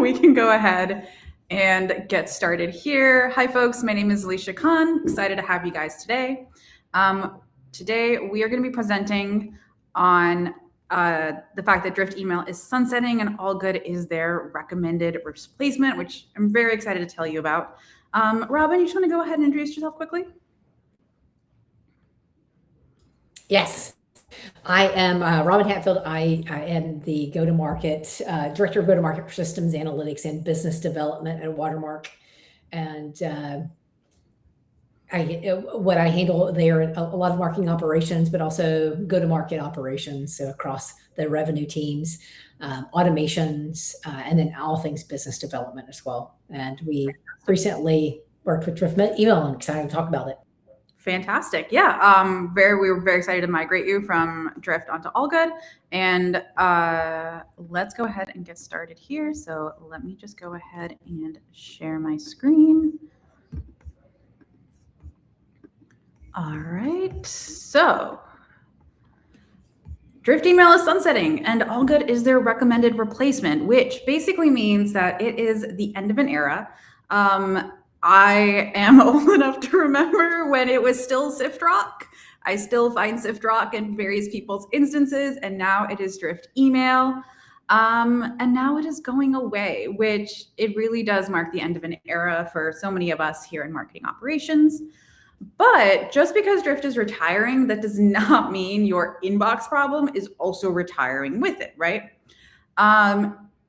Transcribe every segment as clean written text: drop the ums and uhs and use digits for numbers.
we can go ahead and get started here. Hi, folks. My name is Alicia Khan. Excited to have you guys today. Today, we are going to be presenting on the fact that Drift email is sunsetting and allGood is their recommended replacement, which I'm very excited to tell you about. Robin, you just want to go ahead and introduce yourself quickly? Yes. I am Robin Hatfield. I am the go-to-market director of go-to-market for systems analytics and business development at Watermark, and what I handle there a lot of marketing operations, but also go-to-market operations, so across the revenue teams, automations, and then all things business development as well. And we recently worked with Drift Email. I'm excited to talk about it. Fantastic. Yeah. We were very excited to migrate you from Drift onto allGood. And let's go ahead and get started here. So let me just go ahead and share my screen. All right. So Drift email is sunsetting and allGood is their recommended replacement, which basically means that it is the end of an era. I am old enough to remember when it was still SwiftRock. I still find SwiftRock in various people's instances, and now it is Drift email. And now it is going away, which it really does mark the end of an era for so many of us here in marketing operations. But just because Drift is retiring, that does not mean your inbox problem is also retiring with it, right?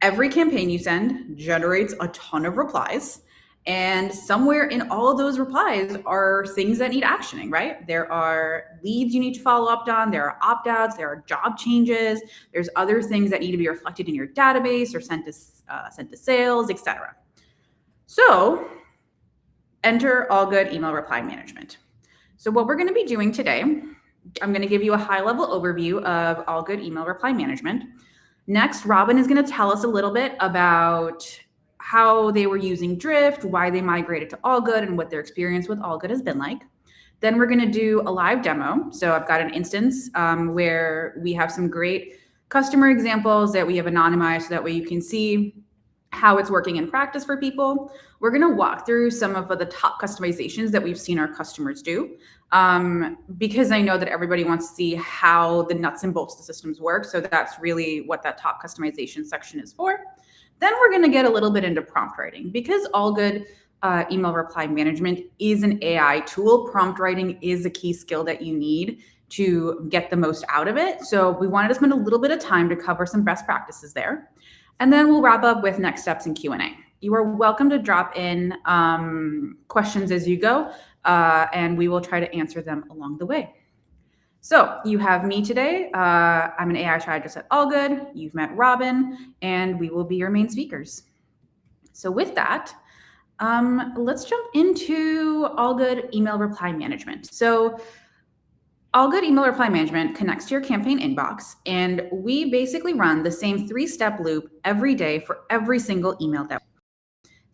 Every campaign you send generates a ton of replies. And somewhere in all of those replies are things that need actioning, right? There are leads you need to follow up on. There are opt-outs. There are job changes. There's other things that need to be reflected in your database or sent to sales, etc. So enter allGood email reply management. So what we're going to be doing today, I'm going to give you a high-level overview of allGood email reply management. Next, Robin is going to tell us a little bit about how they were using Drift, why they migrated to allGood, and what their experience with allGood has been like. Then we're going to do a live demo. So I've got an instance where we have some great customer examples that we have anonymized so that way you can see how it's working in practice for people. We're going to walk through some of the top customizations that we've seen our customers do, because I know that everybody wants to see how the nuts and bolts of the systems work. So that's really what that top customization section is for. Then we're going to get a little bit into prompt writing. Because allGood email reply management is an AI tool, prompt writing is a key skill that you need to get the most out of it. So we wanted to spend a little bit of time to cover some best practices there. And then we'll wrap up with next steps and Q&A. You are welcome to drop in questions as you go, and we will try to answer them along the way. So you have me today. I'm an AI strategist at allGood. You've met Robin, and we will be your main speakers. So with that, let's jump into allGood email reply management. So allGood email reply management connects to your campaign inbox, and we basically run the same 3-step loop every day for every single email that.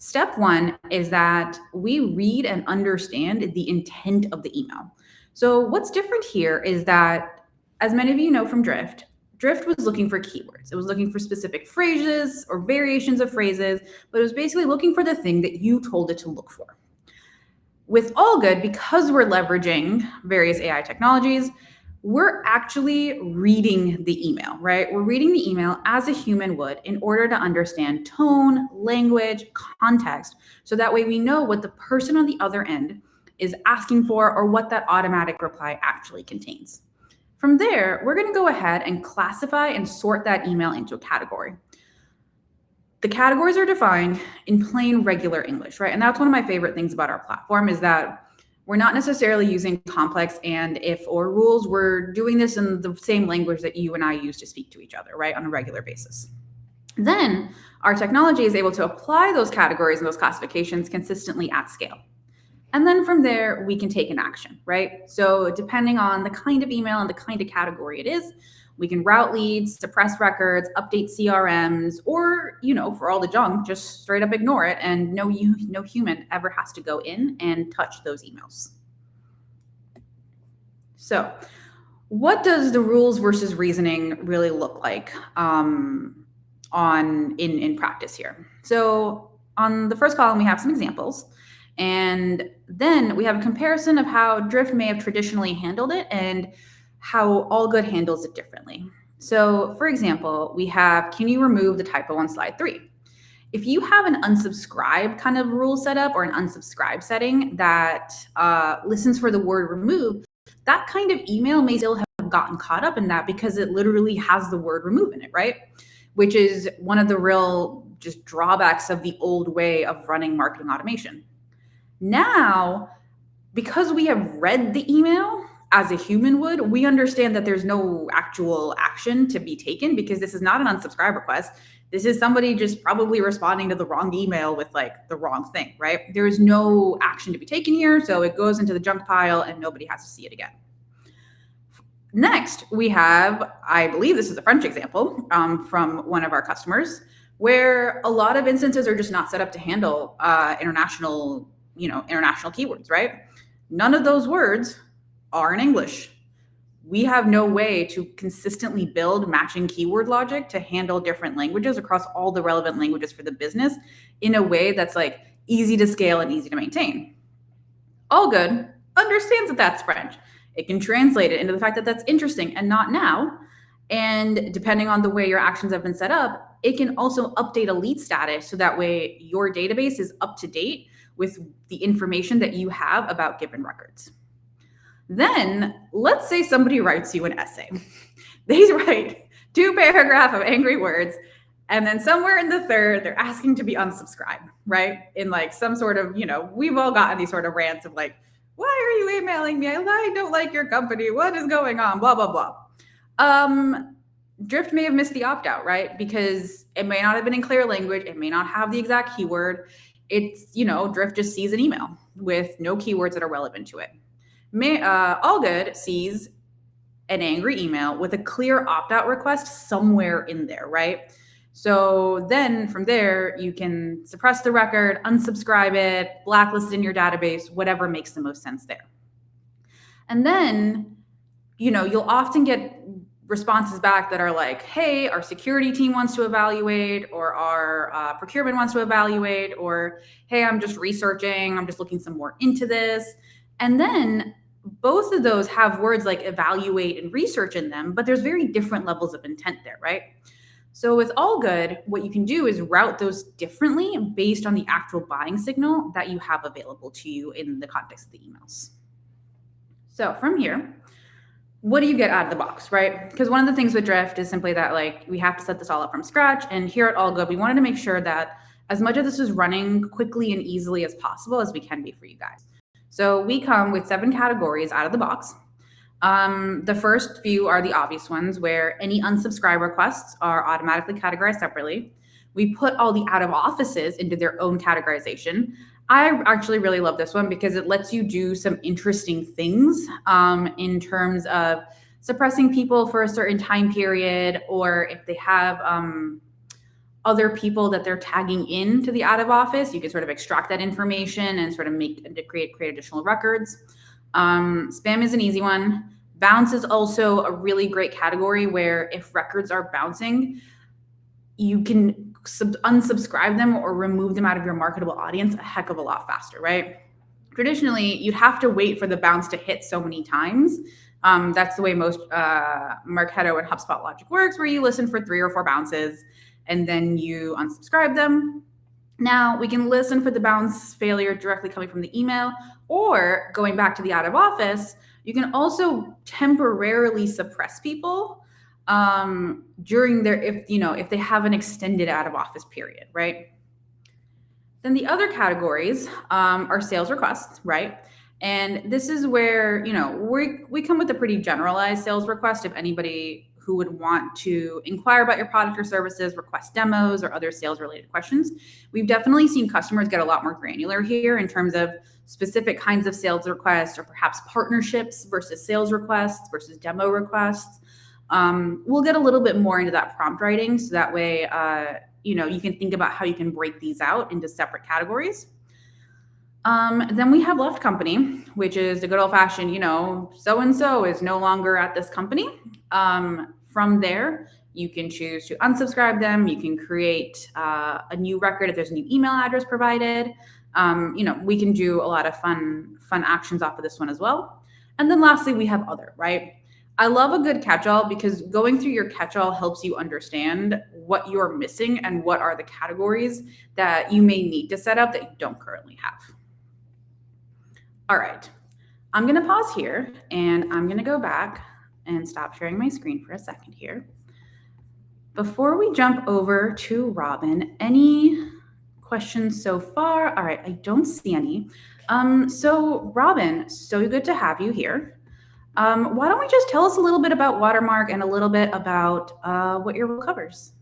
Step 1 is that we read and understand the intent of the email. So what's different here is that, as many of you know from Drift was looking for keywords. It was looking for specific phrases or variations of phrases, but it was basically looking for the thing that you told it to look for. With allGood, because we're leveraging various AI technologies, we're actually reading the email, right? We're reading the email as a human would in order to understand tone, language, context, so that way we know what the person on the other end is asking for or what that automatic reply actually contains. From there, we're going to go ahead and classify and sort that email into a category. The categories are defined in plain regular English, right? And that's one of my favorite things about our platform is that we're not necessarily using complex and if or rules. We're doing this in the same language that you and I use to speak to each other, right, on a regular basis. Then our technology is able to apply those categories and those classifications consistently at scale. And then from there, we can take an action, right? So depending on the kind of email and the kind of category it is, we can route leads, suppress records, update CRMs, or, for all the junk, just straight up ignore it. And no human ever has to go in and touch those emails. So what does the rules versus reasoning really look like? in practice here. So on the first column, we have some examples. And then we have a comparison of how Drift may have traditionally handled it and how allGood handles it differently. So for example, we have, can you remove the typo on slide 3? If you have an unsubscribe kind of rule set up or an unsubscribe setting that listens for the word remove, that kind of email may still have gotten caught up in that because it literally has the word remove in it, right? Which is one of the real just drawbacks of the old way of running marketing automation. Now, because we have read the email as a human would, we understand that there's no actual action to be taken because this is not an unsubscribe request. This is somebody just probably responding to the wrong email with like the wrong thing, right? There is no action to be taken here, so it goes into the junk pile and nobody has to see it again. Next, we have, I believe this is a French example from one of our customers, where a lot of instances are just not set up to handle international keywords, right? None of those words are in English. We have no way to consistently build matching keyword logic to handle different languages across all the relevant languages for the business in a way that's like easy to scale and easy to maintain. allGood understands that that's French. It can translate it into the fact that that's interesting and not now. And depending on the way your actions have been set up, it can also update a lead status so that way your database is up to date with the information that you have about given records. Then let's say somebody writes you an essay. They write 2 paragraphs of angry words, and then somewhere in the third, they're asking to be unsubscribed, right? In like some sort of, we've all gotten these sort of rants of like, why are you emailing me? I don't like your company. What is going on? Blah, blah, blah. Drift may have missed the opt-out, right? Because it may not have been in clear language. It may not have the exact keyword. It's, Drift just sees an email with no keywords that are relevant to it. allGood sees an angry email with a clear opt-out request somewhere in there, right? So then from there, you can suppress the record, unsubscribe it, blacklist it in your database, whatever makes the most sense there. And then, you'll often get responses back that are like, hey, our security team wants to evaluate, or our procurement wants to evaluate, or hey, I'm just researching, I'm just looking some more into this. And then both of those have words like evaluate and research in them, but there's very different levels of intent there, right? So with allGood, what you can do is route those differently based on the actual buying signal that you have available to you in the context of the emails. So from here, what do you get out of the box, right? Because one of the things with Drift is simply that like we have to set this all up from scratch. And here at allGood, we wanted to make sure that as much of this is running quickly and easily as possible as we can be for you guys. So we come with 7 categories out of the box. The first few are the obvious ones where any unsubscribe requests are automatically categorized separately. We put all the out of offices into their own categorization. I actually really love this one because it lets you do some interesting things in terms of suppressing people for a certain time period, or if they have other people that they're tagging into the out of office, you can sort of extract that information and sort of create additional records. Spam is an easy one. Bounce is also a really great category where if records are bouncing, you can unsubscribe them or remove them out of your marketable audience a heck of a lot faster, right? Traditionally, you'd have to wait for the bounce to hit so many times. That's the way most Marketo and HubSpot logic works, where you listen for 3 or 4 bounces and then you unsubscribe them. Now we can listen for the bounce failure directly coming from the email, or going back to the out of office, you can also temporarily suppress people during their, if they have an extended out of office period, right? Then the other categories are sales requests, right? And this is where, we come with a pretty generalized sales request if anybody who would want to inquire about your product or services, request demos or other sales related questions. We've definitely seen customers get a lot more granular here in terms of specific kinds of sales requests, or perhaps partnerships versus sales requests versus demo requests. We'll get a little bit more into that prompt writing, so that way, you can think about how you can break these out into separate categories. Then we have left company, which is the good old fashioned, so-and-so is no longer at this company. From there, You can choose to unsubscribe them. You can create a new record if there's a new email address provided. We can do a lot of fun actions off of this one as well. And then lastly, we have other, right? I love a good catch-all because going through your catch-all helps you understand what you're missing and what are the categories that you may need to set up that you don't currently have. All right, I'm gonna pause here and I'm gonna go back and stop sharing my screen for a second here. Before we jump over to Robin, any questions so far? All right, I don't see any. So Robin, so good to have you here. Why don't we just tell us a little bit about Watermark and a little bit about what your role covers?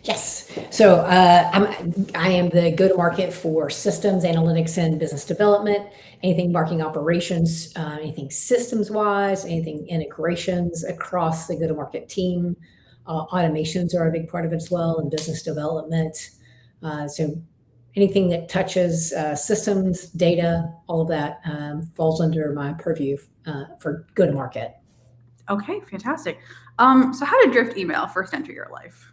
Yes. So I am the go-to-market for systems, analytics, and business development. Anything marketing operations, anything systems-wise, anything integrations across the go-to-market team. Automations are a big part of it as well, and business development. So anything that touches systems, data, all of that falls under my purview for go-to-market. Okay, fantastic. So how did Drift email first enter your life?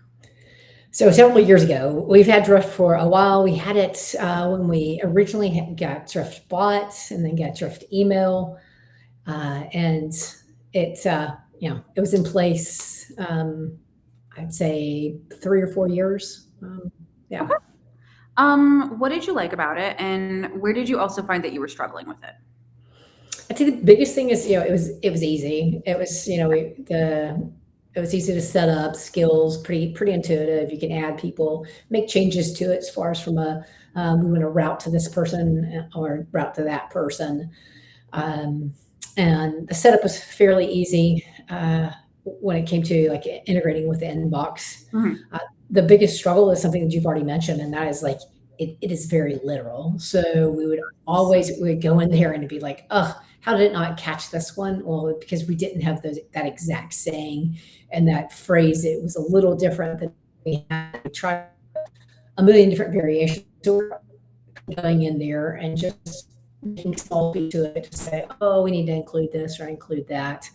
So several years ago, we've had Drift for a while. We had it when we originally got Drift bought and then got Drift email. And it was in place, I'd say 3 or 4 years. Yeah. Okay. What did you like about it, and where did you also find that you were struggling with it? I'd say the biggest thing is, it was easy. It was, it was easy to set up, skills, pretty intuitive. You can add people, make changes to it as far as from we want to route to this person or route to that person. And the setup was fairly easy when it came to like integrating with the inbox. Mm-hmm. The biggest struggle is something that you've already mentioned, and that is like, it is very literal. So we would go in there and it'd be like, oh, how did it not catch this one? Well, because we didn't have that exact saying and that phrase. It was a little different than we had. We tried a million different variations. So we're going in there and just making small feet to it to say, oh, we need to include this or include that.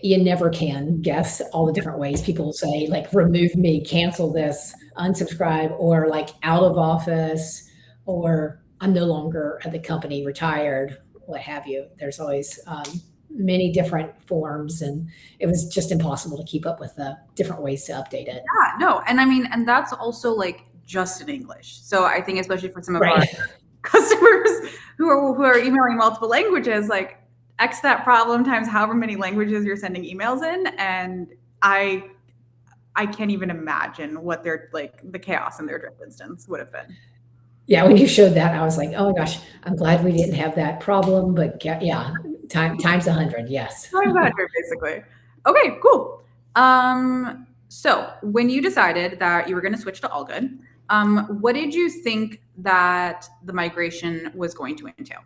You never can guess all the different ways people say, like, remove me, cancel this, unsubscribe, or like out of office, or I'm no longer at the company, retired, what have you. There's always many different forms, and it was just impossible to keep up with the different ways to update it. Yeah, no, and that's also like just in English. So I think especially for some of our customers who are emailing multiple languages, like, X that problem times however many languages you're sending emails in, and I can't even imagine what their the chaos in their Drift instance would have been. Yeah, when you showed that, I was like, oh my gosh, I'm glad we didn't have that problem. But yeah, times 100, yes. Times 100, basically. Okay, cool. So when you decided that you were going to switch to allGood, what did you think that the migration was going to entail?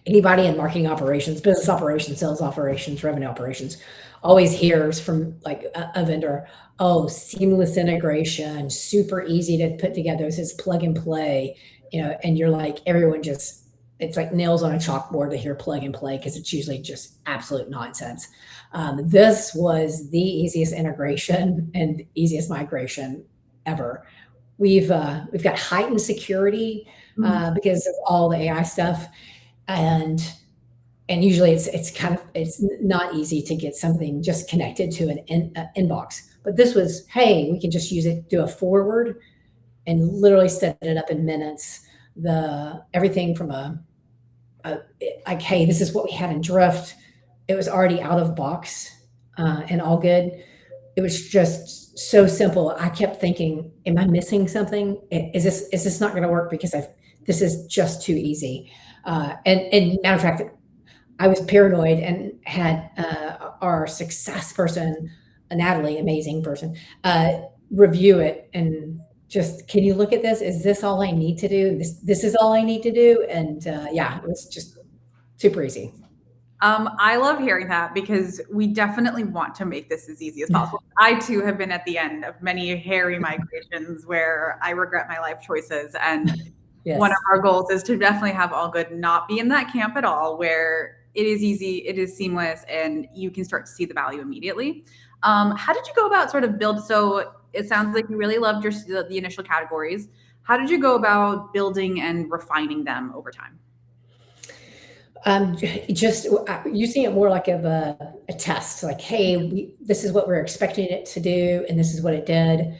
Anybody in marketing operations, business operations, sales operations, revenue operations always hears from like a vendor, oh, seamless integration, super easy to put together. This is plug and play, and you're like, everyone just, it's like nails on a chalkboard to hear plug and play because it's usually just absolute nonsense. This was the easiest integration and easiest migration ever. We've got heightened security because of all the AI stuff. And usually it's not easy to get something just connected to an inbox. But this was, hey, we can just use it, do a forward, and literally set it up in minutes. Everything from like, hey, this is what we had in Drift. It was already out of box and allGood. It was just so simple. I kept thinking, am I missing something? Is this not going to work because this is just too easy? And matter of fact, I was paranoid and had our success person, Natalie, amazing person, review it and just, can you look at this? Is this all I need to do? This is all I need to do. And yeah, it was just super easy. I love hearing that because we definitely want to make this as easy as possible. I too have been at the end of many hairy migrations where I regret my life choices, and yes. One of our goals is to definitely have allGood not be in that camp at all, where it is easy, it is seamless, and you can start to see the value immediately. How did you go about sort of build? So it sounds like you really loved the initial categories. How did you go about building and refining them over time? Just using it more like of a test, like, hey, this is what we're expecting it to do, and this is what it did.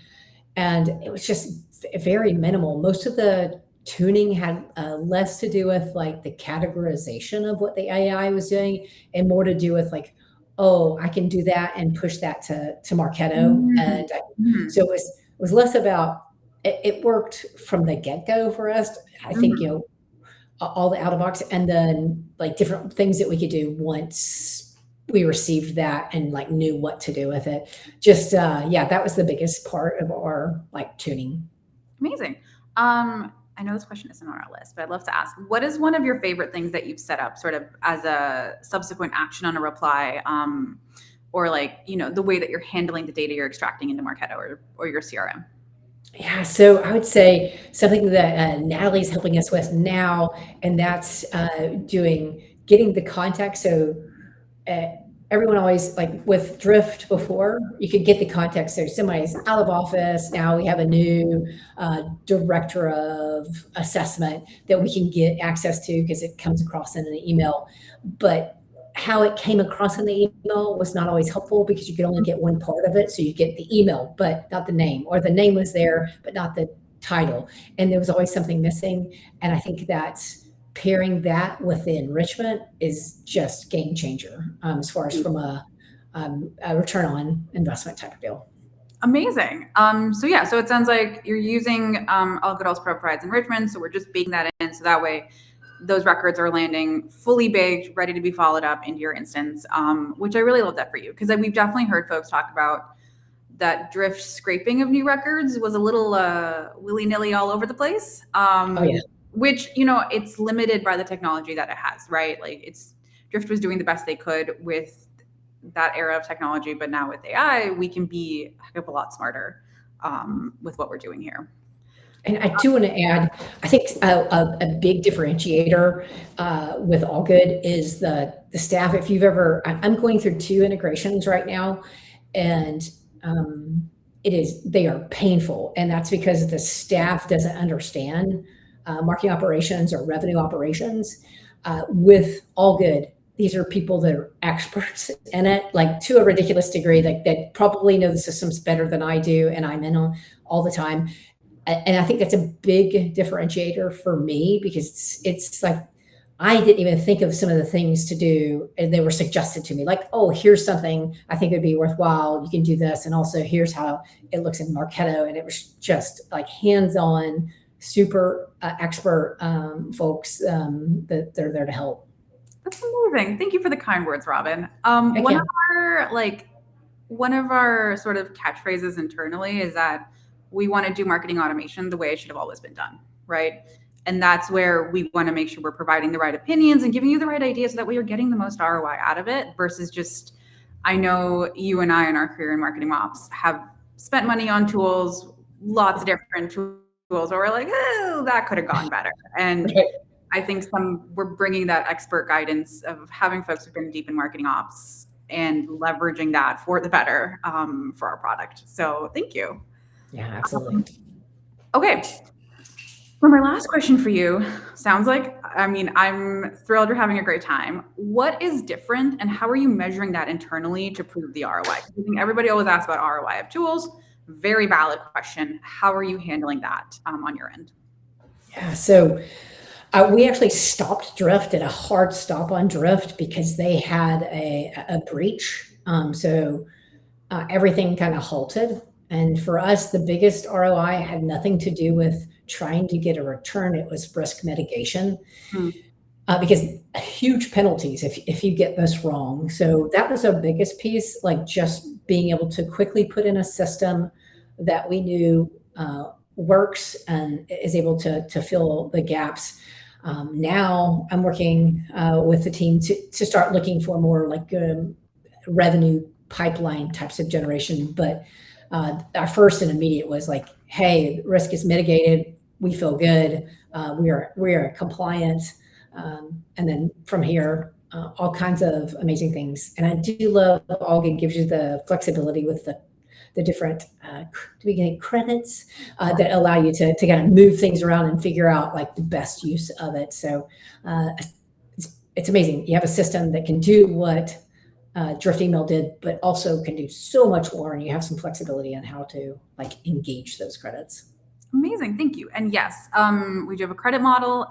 And it was just very minimal. Most of the tuning had less to do with like the categorization of what the AI was doing and more to do with like, oh, I can do that and push that to Marketo. Mhm. And Mhm. so it was less about it worked from the get-go for us. I think, Mhm. all the out of box and then like different things that we could do once we received that and like knew what to do with it. Just yeah, that was the biggest part of our like tuning. Amazing. I know this question isn't on our list, but I'd love to ask, what is one of your favorite things that you've set up sort of as a subsequent action on a reply? Or like, the way that you're handling the data you're extracting into Marketo or your CRM? Yeah, so I would say something that Natalie's helping us with now, and that's doing getting the context. So uh, everyone always like with Drift before, you could get the context. So somebody's out of office. Now we have a new director of assessment that we can get access to because it comes across in an email. But how it came across in the email was not always helpful because you could only get one part of it. So you get the email, but not the name, or the name was there, but not the title. And there was always something missing. And I think that's pairing that with the enrichment is just game changer as far as from a return on investment type of deal. Amazing. So yeah, so it sounds like you're using allGood also provides enrichment. So we're just baking that in. So that way those records are landing fully baked, ready to be followed up into your instance, which I really love that for you. Because we've definitely heard folks talk about that Drift scraping of new records was a little willy-nilly all over the place. Oh yeah. Which, it's limited by the technology that it has, right? Like Drift was doing the best they could with that era of technology, but now with AI, we can be a heck of a lot smarter with what we're doing here. And I do want to add, I think a big differentiator with allGood is the staff. If you've ever, I'm going through 2 integrations right now, and they are painful, and that's because the staff doesn't understand marketing operations or revenue operations. With allGood, these are people that are experts in it, like to a ridiculous degree, like that probably know the systems better than I do, and I'm in them all the time. And I think that's a big differentiator for me because it's like I didn't even think of some of the things to do, and they were suggested to me, like, oh, here's something I think would be worthwhile. You can do this, and also here's how it looks in Marketo, and it was just like hands-on, super expert folks that they're there to help. That's amazing. Thank you for the kind words, Robin. Heck yeah. One of our sort of catchphrases internally is that we want to do marketing automation the way it should have always been done, right? And that's where we want to make sure we're providing the right opinions and giving you the right ideas so that way you're getting the most ROI out of it versus just, I know you and I in our career in marketing ops have spent money on tools, lots of different tools where we're like, oh, that could have gone better. And Right. I think we're bringing that expert guidance of having folks who've been deep in marketing ops and leveraging that for the better for our product. So thank you. Yeah, absolutely. Okay. For my last question for you, sounds like, I'm thrilled you're having a great time. What is different and how are you measuring that internally to prove the ROI? I think everybody always asks about ROI of tools. Very valid question. How are you handling that on your end? Yeah. So we actually stopped Drift at a hard stop on Drift because they had a breach. So everything kind of halted. And for us, the biggest ROI had nothing to do with trying to get a return. It was risk mitigation Hmm. because huge penalties if you get this wrong. So that was our biggest piece, like just being able to quickly put in a system that we knew works and is able to fill the gaps. Now I'm working with the team to start looking for more like revenue pipeline types of generation. But our first and immediate was like, hey, risk is mitigated. We feel good. We are compliant. And then from here, all kinds of amazing things. And I do love allGood gives you the flexibility with the different credits that allow you to kind of move things around and figure out like the best use of it. So uh, it's amazing. You have a system that can do what Drift Email did, but also can do so much more, and you have some flexibility on how to like engage those credits. Amazing, thank you. And yes, we do have a credit model.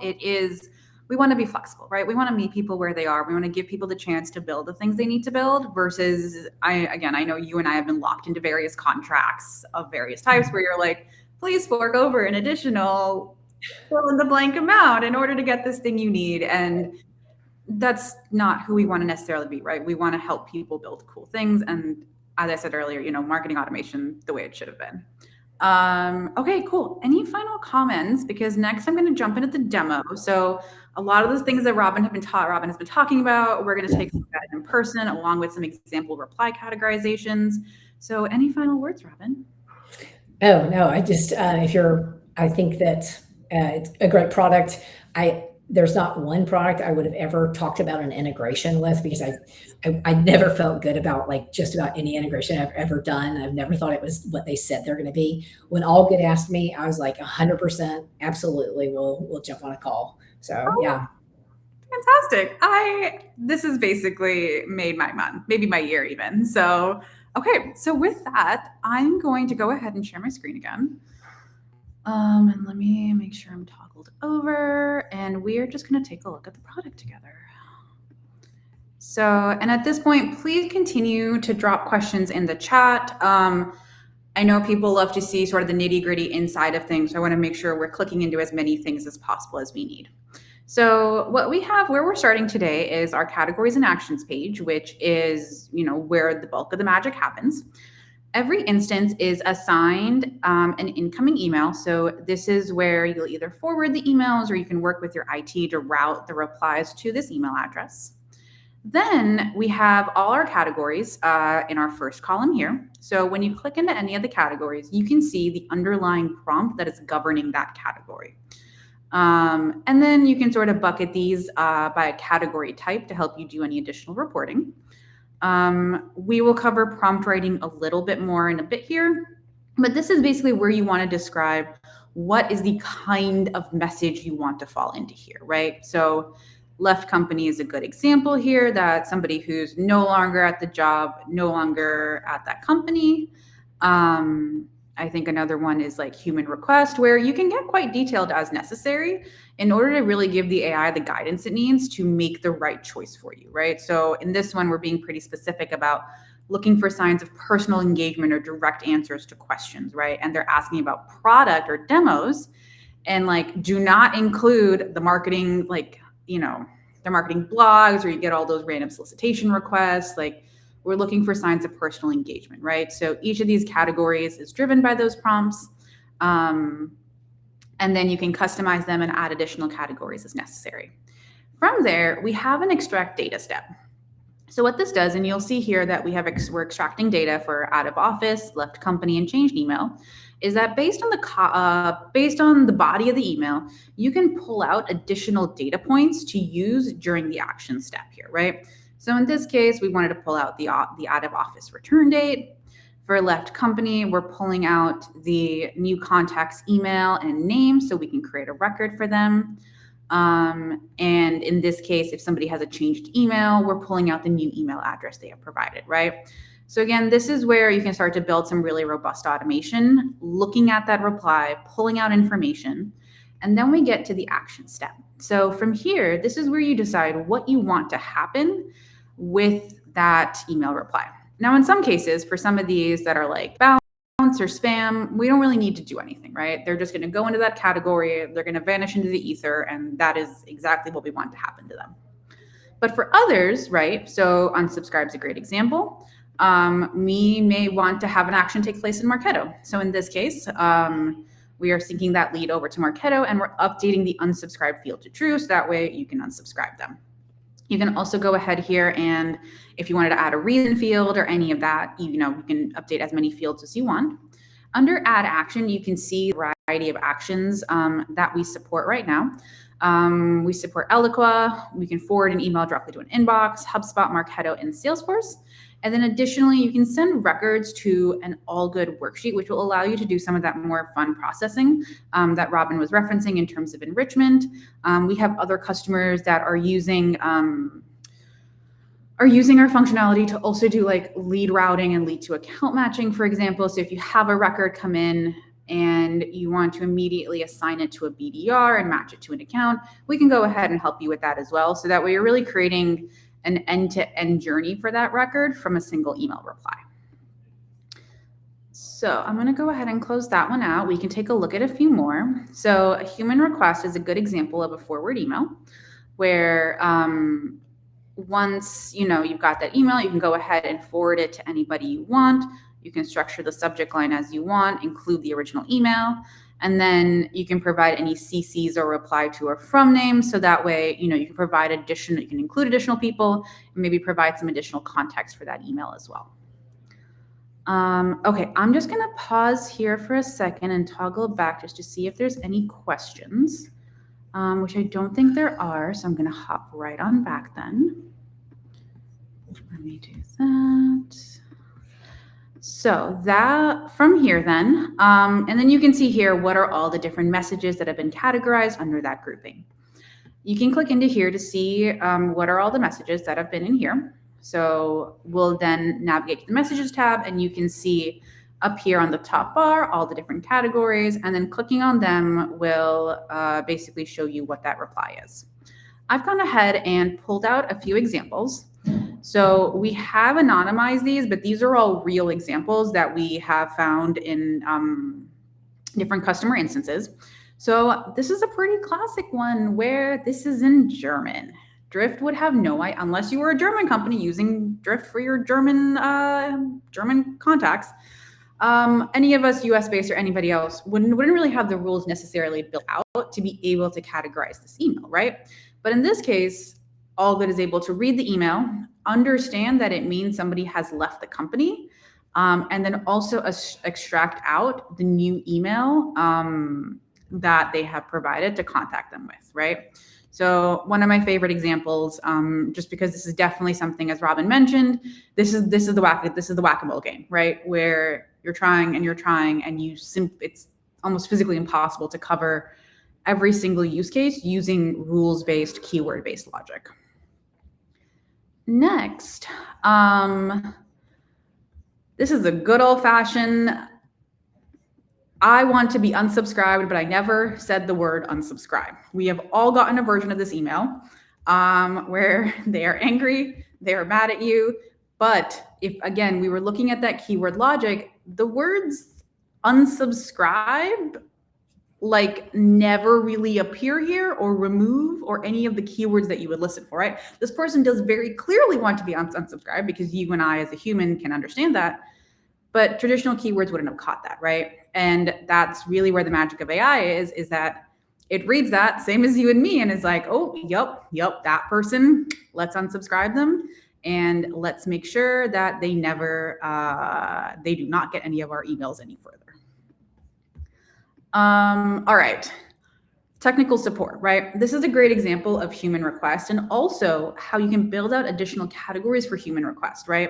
We want to be flexible, right? We want to meet people where they are. We want to give people the chance to build the things they need to build versus I know you and I have been locked into various contracts of various types where you're like, please fork over an additional fill in the blank amount in order to get this thing you need. And that's not who we want to necessarily be, right? We want to help people build cool things. And as I said earlier, marketing automation the way it should have been. Okay, cool. Any final comments? Because next I'm going to jump into the demo. So a lot of those things that Robin has been talking about, we're going to take a look at it in person, along with some example reply categorizations. So any final words, Robin? Oh no, I just I think that it's a great product. There's not one product I would have ever talked about an integration with because I never felt good about like just about any integration I've ever done. I've never thought it was what they said they're going to be. When allGood asked me, I was like 100% absolutely. We'll jump on a call. So yeah. Fantastic. This has basically made my month, maybe my year even. So, okay. So with that, I'm going to go ahead and share my screen again. And let me make sure I'm toggled over, and we're just going to take a look at the product together. So, and at this point, please continue to drop questions in the chat. I know people love to see sort of the nitty-gritty inside of things, so I want to make sure we're clicking into as many things as possible as we need. So what we have, where we're starting today, is our categories and actions page, which is, where the bulk of the magic happens. Every instance is assigned an incoming email. So this is where you'll either forward the emails or you can work with your IT to route the replies to this email address. Then we have all our categories in our first column here. So when you click into any of the categories, you can see the underlying prompt that is governing that category. And then you can sort of bucket these by a category type to help you do any additional reporting. We will cover prompt writing a little bit more in a bit here, but this is basically where you want to describe what is the kind of message you want to fall into here, right? So left company is a good example here, that somebody who's no longer at the job, no longer at that company. I think another one is like human request, where you can get quite detailed as necessary in order to really give the AI the guidance it needs to make the right choice for you, right? So in this one, we're being pretty specific about looking for signs of personal engagement or direct answers to questions, right? And they're asking about product or demos, and like do not include the marketing, the marketing blogs where you get all those random solicitation requests. Like, we're looking for signs of personal engagement, right? So each of these categories is driven by those prompts. And then you can customize them and add additional categories as necessary. From there, we have an extract data step. So what this does, and you'll see here that we're extracting data for out of office, left company, and changed email, is that based on the body of the email, you can pull out additional data points to use during the action step here, right? So in this case, we wanted to pull out the out of office return date. For left company, we're pulling out the new contact's email and name so we can create a record for them. And in this case, if somebody has a changed email, we're pulling out the new email address they have provided, right? So again, this is where you can start to build some really robust automation, looking at that reply, pulling out information, and then we get to the action step. So from here, this is where you decide what you want to happen with that email reply. Now, in some cases, for some of these that are like bounce or spam, we don't really need to do anything, right? They're just going to go into that category, they're going to vanish into the ether, and that is exactly what we want to happen to them. But for others, right, so unsubscribe is a great example. We may want to have an action take place in Marketo. So in this case, we are syncing that lead over to Marketo, and we're updating the unsubscribe field to true, so that way you can unsubscribe them. You can also go ahead here, and if you wanted to add a reason field or any of that, you can update as many fields as you want. Under add action, you can see a variety of actions that we support right now. We support Eloqua. We can forward an email directly to an inbox, HubSpot, Marketo, and Salesforce. And then additionally, you can send records to an allGood worksheet, which will allow you to do some of that more fun processing that Robin was referencing in terms of enrichment. We have other customers that are using our functionality to also do like lead routing and lead to account matching, for example. So if you have a record come in and you want to immediately assign it to a BDR and match it to an account, we can go ahead and help you with that as well. So that way you're really creating an end-to-end journey for that record from a single email reply. So I'm going to go ahead and close that one out. We can take a look at a few more. So a human request is a good example of a forward email where once you've got that email, you can go ahead and forward it to anybody you want. You can structure the subject line as you want, include the original email, and then you can provide any CCs or reply to or from names. So that way, you can provide you can include additional people and maybe provide some additional context for that email as well. Okay, I'm just going to pause here for a second and toggle back just to see if there's any questions, which I don't think there are. So I'm going to hop right on back then. Let me do that. So that from here then, and then you can see here what are all the different messages that have been categorized under that grouping. You can click into here to see what are all the messages that have been in here. So we'll then navigate to the messages tab and you can see up here on the top bar all the different categories, and then clicking on them will basically show you what that reply is. I've gone ahead and pulled out a few examples. So we have anonymized these, but these are all real examples that we have found in different customer instances. So this is a pretty classic one where this is in German. Drift would have no idea, unless you were a German company using Drift for your German contacts. Any of us US-based or anybody else wouldn't really have the rules necessarily built out to be able to categorize this email, right? But in this case, allGood is able to read the email, understand that it means somebody has left the company, and then also extract out the new email that they have provided to contact them with, right? So one of my favorite examples, just because this is definitely something, as Robin mentioned, this is the whack-a-mole game, right? Where you're trying and it's almost physically impossible to cover every single use case using rules-based, keyword-based logic. Next, this is a good old-fashioned, I want to be unsubscribed, but I never said the word unsubscribe. We have all gotten a version of this email where they are angry, they are mad at you. But if, again, we were looking at that keyword logic, the words unsubscribe like never really appear here, or remove, or any of the keywords that you would listen for, right? This person does very clearly want to be unsubscribed because you and I as a human can understand that. But traditional keywords wouldn't have caught that, right? And that's really where the magic of AI is that it reads that same as you and me and is like, oh, yep, that person, let's unsubscribe them. And let's make sure that they do not get any of our emails any further. All right. Technical support, right? This is a great example of human request, and also how you can build out additional categories for human request, right?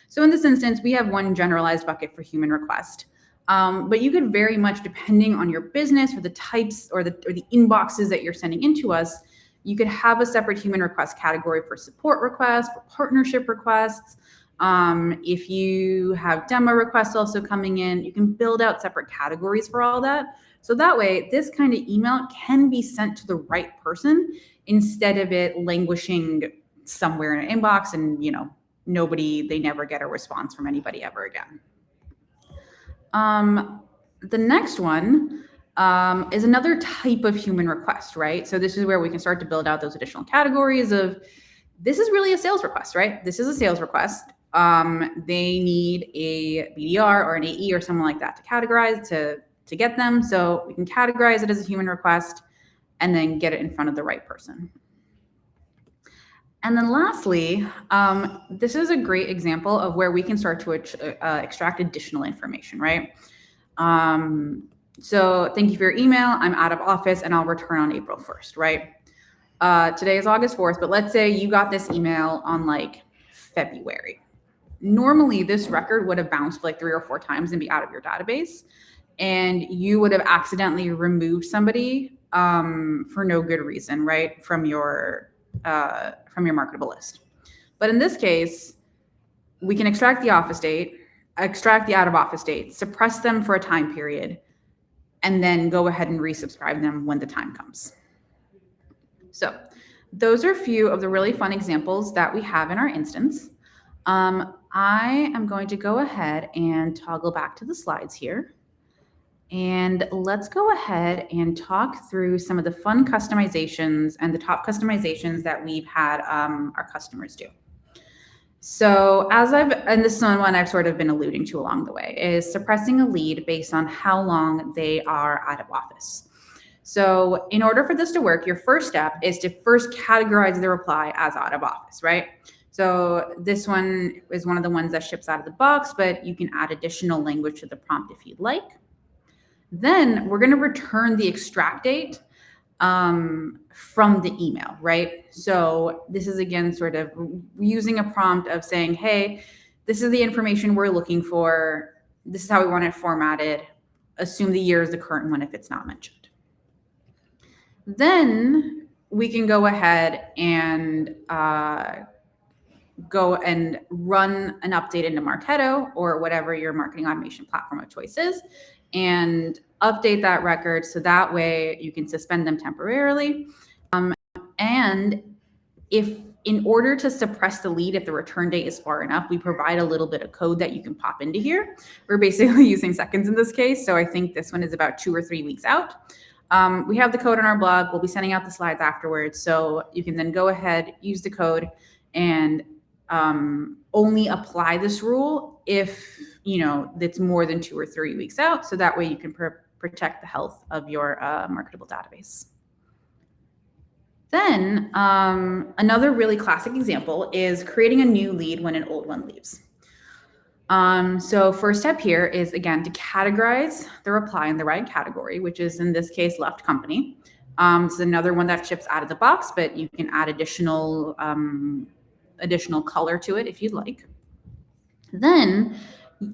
So in this instance, we have one generalized bucket for human request, but you could very much, depending on your business or the types or the inboxes that you're sending into us, you could have a separate human request category for support requests, for partnership requests. If you have demo requests also coming in, you can build out separate categories for all that. So that way, this kind of email can be sent to the right person instead of it languishing somewhere in an inbox and, they never get a response from anybody ever again. The next one is another type of human request, right? So this is where we can start to build out those additional categories of, this is really a sales request, right? This is a sales request. They need a BDR or an AE or someone like that to categorize to get them. So we can categorize it as a human request and then get it in front of the right person. And then lastly, this is a great example of where we can start to extract additional information, right? So thank you for your email. I'm out of office and I'll return on April 1st, right? Today is August 4th, but let's say you got this email on like February. Normally this record would have bounced like 3 or 4 times and be out of your database, and you would have accidentally removed somebody for no good reason, right? From your marketable list. But in this case, we can extract the office date, extract the out of office date, suppress them for a time period, and then go ahead and resubscribe them when the time comes. So those are a few of the really fun examples that we have in our instance. I am going to go ahead and toggle back to the slides here. And let's go ahead and talk through some of the fun customizations and the top customizations that we've had our customers do. So and this is one I've sort of been alluding to along the way, is suppressing a lead based on how long they are out of office. So in order for this to work, your first step is to first categorize the reply as out of office, right? So this one is one of the ones that ships out of the box, but you can add additional language to the prompt if you'd like. Then we're going to return the extract date from the email, right? So this is again sort of using a prompt of saying, hey, this is the information we're looking for. This is how we want it formatted. Assume the year is the current one if it's not mentioned. Then we can go ahead and go and run an update into Marketo or whatever your marketing automation platform of choice is, and update that record so that way you can suspend them temporarily. And if in order to suppress the lead, if the return date is far enough, we provide a little bit of code that you can pop into here. We're basically using seconds in this case, so I think this one is about 2 or 3 weeks out. We have the code on our blog. We'll be sending out the slides afterwards, so you can then go ahead, use the code, and only apply this rule if it's more than 2 or 3 weeks out, so that way you can protect the health of your marketable database. Then another really classic example is creating a new lead when an old one leaves. So first step here is, again, to categorize the reply in the right category, which is in this case left company. It's another one that ships out of the box, but you can add additional color to it if you'd like. Then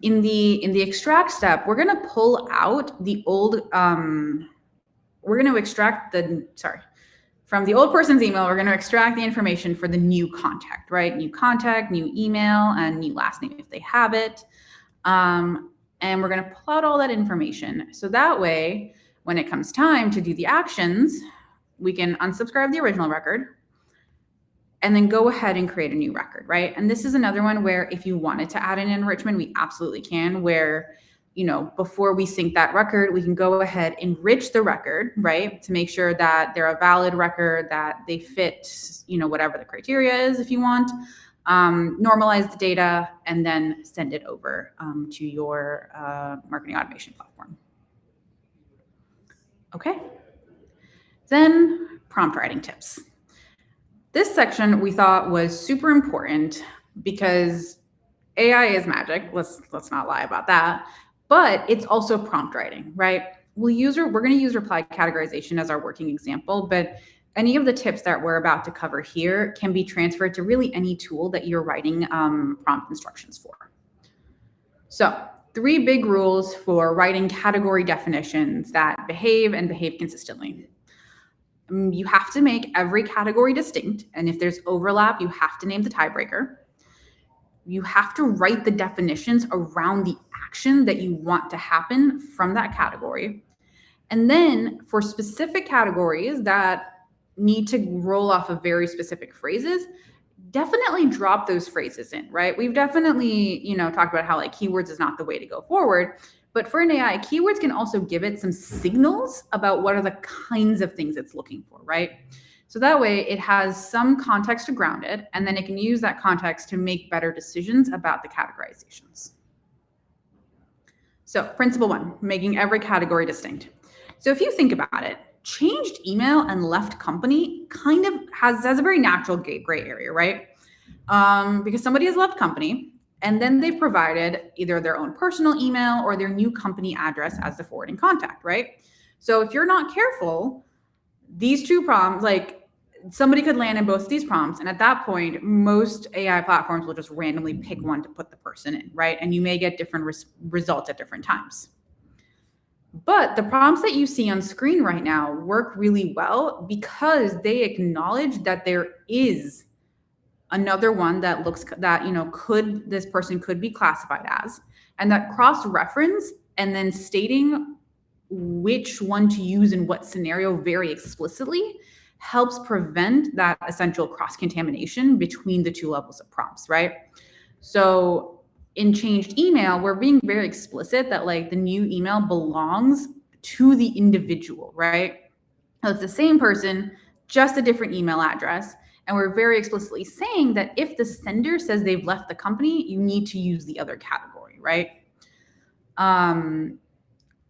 in the extract step, we're going to pull out the old, we're going to extract from the old person's email, we're going to extract the information for the new contact, right? New contact, new email, and new last name if they have it. And we're going to pull out all that information. So that way, when it comes time to do the actions, we can unsubscribe the original record and then go ahead and create a new record, right? And this is another one where if you wanted to add an enrichment, we absolutely can, where before we sync that record, we can go ahead, enrich the record, right? To make sure that they're a valid record, that they fit, whatever the criteria is if you want, normalize the data, and then send it over to your marketing automation platform. Okay. Then prompt writing tips. This section we thought was super important because AI is magic. Let's not lie about that. But it's also prompt writing, right? We're going to use reply categorization as our working example, but any of the tips that we're about to cover here can be transferred to really any tool that you're writing prompt instructions for. So 3 big rules for writing category definitions that behave consistently. You have to make every category distinct, and if there's overlap, you have to name the tiebreaker. You have to write the definitions around the action that you want to happen from that category. And then for specific categories that need to roll off of very specific phrases, definitely drop those phrases in, right? We've definitely, talked about how like keywords is not the way to go forward. But for an AI, keywords can also give it some signals about what are the kinds of things it's looking for, right? So that way it has some context to ground it, and then it can use that context to make better decisions about the categorizations. So principle 1, making every category distinct. So if you think about it, changed email and left company kind of has a very natural gray area, right? Because somebody has left company And then they've provided either their own personal email or their new company address as the forwarding contact, right? So if you're not careful, these two prompts, like somebody could land in both of these prompts. And at that point, most AI platforms will just randomly pick one to put the person in, right? And you may get different results at different times. But the prompts that you see on screen right now work really well because they acknowledge that there is another one that looks that, this person could be classified as, and that cross-reference and then stating which one to use in what scenario very explicitly helps prevent that essential cross-contamination between the two levels of prompts, right? So in changed email, we're being very explicit that like the new email belongs to the individual, right? So it's the same person, just a different email address. And we're very explicitly saying that if the sender says they've left the company, you need to use the other category, right? And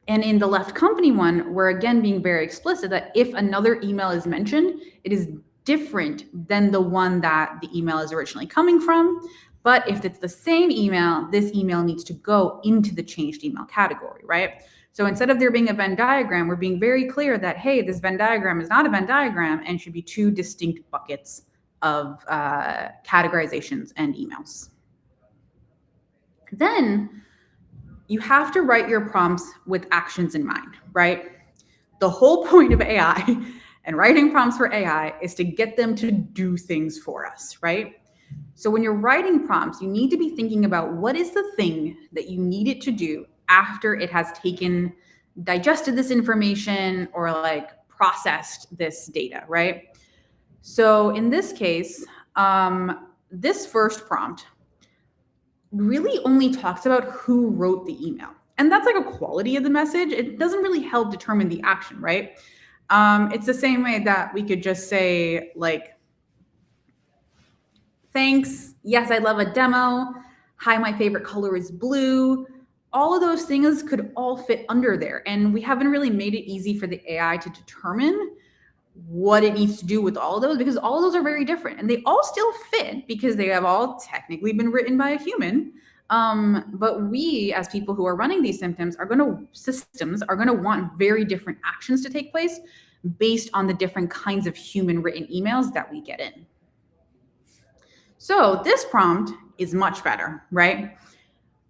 in the left company one, we're again being very explicit that if another email is mentioned, it is different than the one that the email is originally coming from. But if it's the same email, this email needs to go into the changed email category, right? So instead of there being a Venn diagram, we're being very clear that, hey, this Venn diagram is not a Venn diagram and should be two distinct buckets of categorizations and emails. Then you have to write your prompts with actions in mind, right? The whole point of AI and writing prompts for AI is to get them to do things for us, right? So when you're writing prompts, you need to be thinking about what is the thing that you need it to do after it has digested this information or like processed this data, right? So in this case, this first prompt really only talks about who wrote the email. And that's like a quality of the message. It doesn't really help determine the action, right? It's the same way that we could just say like, thanks, yes, I love a demo. Hi, my favorite color is blue. All of those things could all fit under there. And we haven't really made it easy for the AI to determine what it needs to do with all of those, because all of those are very different and they all still fit because they have all technically been written by a human. But we, as people who are running these systems, are going to want very different actions to take place based on the different kinds of human written emails that we get in. So this prompt is much better, right?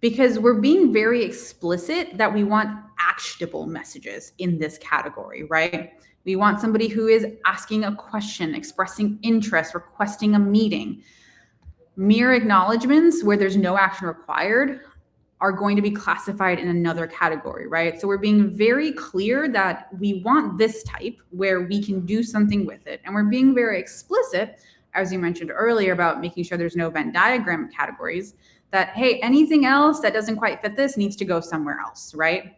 Because we're being very explicit that we want actionable messages in this category, right? We want somebody who is asking a question, expressing interest, requesting a meeting. Mere acknowledgements where there's no action required are going to be classified in another category, right? So we're being very clear that we want this type where we can do something with it. And we're being very explicit, as you mentioned earlier, about making sure there's no Venn diagram categories, that, hey, anything else that doesn't quite fit this needs to go somewhere else, right?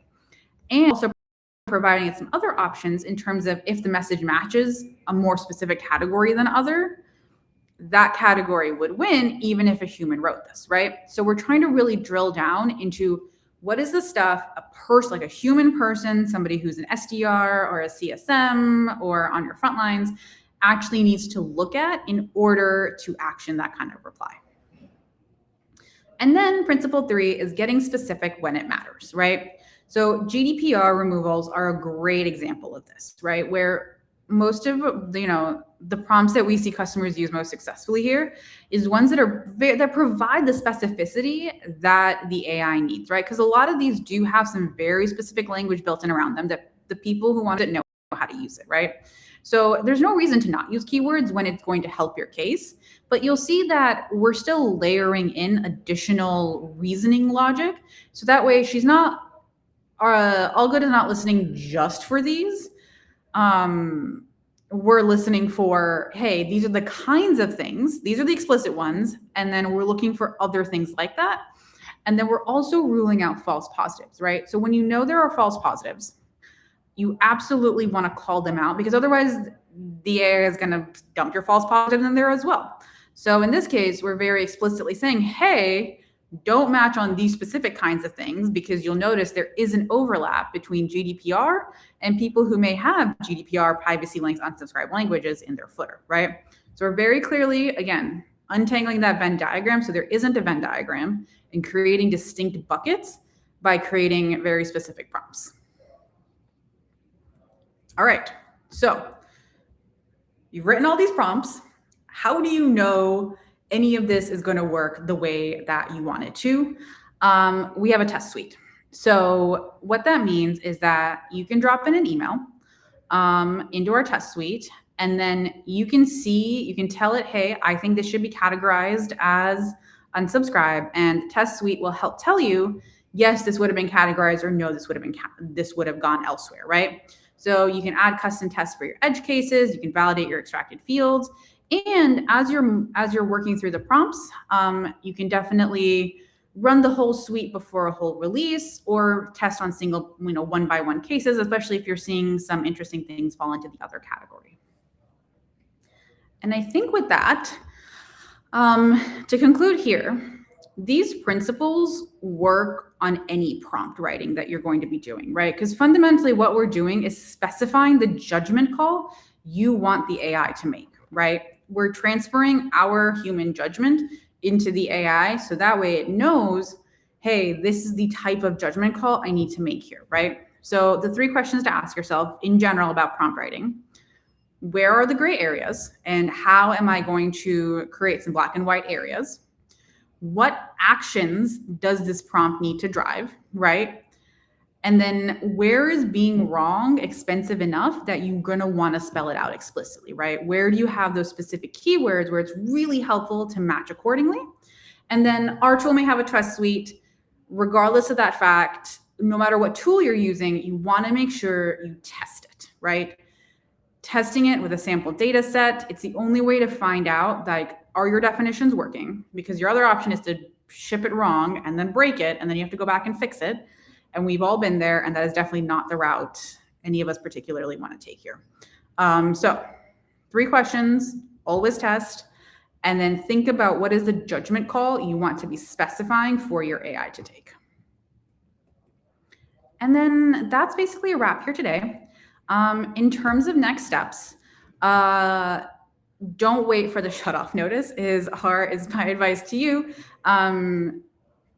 And also providing it some other options in terms of if the message matches a more specific category than other, that category would win even if a human wrote this, right? So we're trying to really drill down into what is the stuff like a human person, somebody who's an SDR or a CSM or on your front lines actually needs to look at in order to action that kind of reply. And then principle 3 is getting specific when it matters, right? So GDPR removals are a great example of this, right? Where most of the prompts that we see customers use most successfully here is ones that provide the specificity that the AI needs, right? Because a lot of these do have some very specific language built in around them that the people who want to know how to use it, right? So there's no reason to not use keywords when it's going to help your case, but you'll see that we're still layering in additional reasoning logic. So that way allGood is not listening just for these. We're listening for, hey, these are the kinds of things, these are the explicit ones, and then we're looking for other things like that. And then we're also ruling out false positives, right? So when you know there are false positives, you absolutely want to call them out because otherwise the AI is going to dump your false positives in there as well. So in this case, we're very explicitly saying, hey, don't match on these specific kinds of things because you'll notice there is an overlap between GDPR and people who may have GDPR, privacy links, unsubscribed languages in their footer, right? So we're very clearly, again, untangling that Venn diagram so there isn't a Venn diagram, and creating distinct buckets by creating very specific prompts. All right, so you've written all these prompts. How do you know any of this is going to work the way that you want it to? We have a test suite. So what that means is that you can drop in an email into our test suite, and then you can tell it, hey, I think this should be categorized as unsubscribe, and test suite will help tell you, yes, this would have been categorized, or no, this would have gone elsewhere, right? So you can add custom tests for your edge cases, you can validate your extracted fields, and as you're working through the prompts, you can definitely run the whole suite before a whole release, or test on single, one by one cases, especially if you're seeing some interesting things fall into the other category. And I think with that, to conclude here, these principles work on any prompt writing that you're going to be doing, right? Because fundamentally what we're doing is specifying the judgment call you want the AI to make, right? We're transferring our human judgment into the AI, so that way it knows, hey, this is the type of judgment call I need to make here, right? So the 3 questions to ask yourself in general about prompt writing: where are the gray areas, and how am I going to create some black and white areas? What actions does this prompt need to drive, right? And then where is being wrong expensive enough that you're going to want to spell it out explicitly, right? Where do you have those specific keywords where it's really helpful to match accordingly? And then our tool may have a test suite. Regardless of that fact, no matter what tool you're using, you want to make sure you test it, right? Testing it with a sample data set, it's the only way to find out, like, are your definitions working? Because your other option is to ship it wrong and then break it, and then you have to go back and fix it. And we've all been there, and that is definitely not the route any of us particularly want to take here. So 3 questions, always test, and then think about what is the judgment call you want to be specifying for your AI to take. And then that's basically a wrap here today. In terms of next steps, don't wait for the shutoff notice is my advice to you.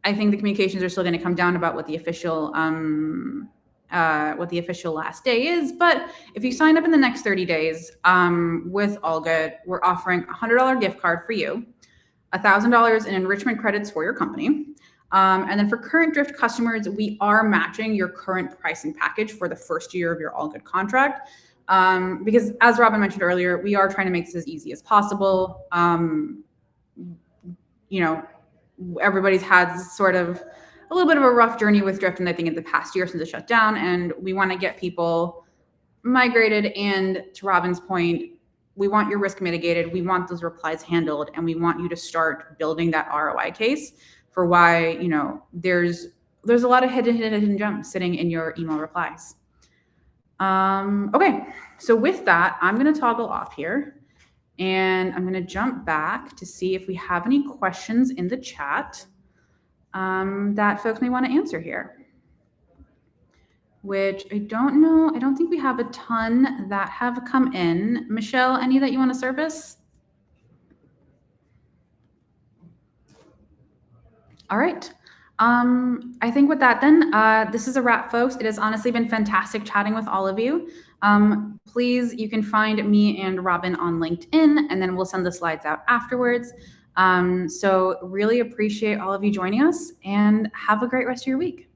I think the communications are still going to come down about what the official last day is. But if you sign up in the next 30 days with allGood, we're offering a $100 gift card for you, $1,000 in enrichment credits for your company. And then for current Drift customers, we are matching your current pricing package for the first year of your allGood contract. Because as Robin mentioned earlier, we are trying to make this as easy as possible. Everybody's had sort of a little bit of a rough journey with Drift, and I think in the past year since it shut down, and we want to get people migrated. And to Robin's point, we want your risk mitigated. We want those replies handled, and we want you to start building that ROI case for why, there's a lot of hidden gems sitting in your email replies. Okay, so with that, I'm going to toggle off here, and I'm going to jump back to see if we have any questions in the chat that folks may want to answer here, which I don't know. I don't think we have a ton that have come in. Michelle, any that you want to service? All right. I think with that then, this is a wrap, folks. It has honestly been fantastic chatting with all of you. Please, you can find me and Robin on LinkedIn, and then we'll send the slides out afterwards. So really appreciate all of you joining us, and have a great rest of your week.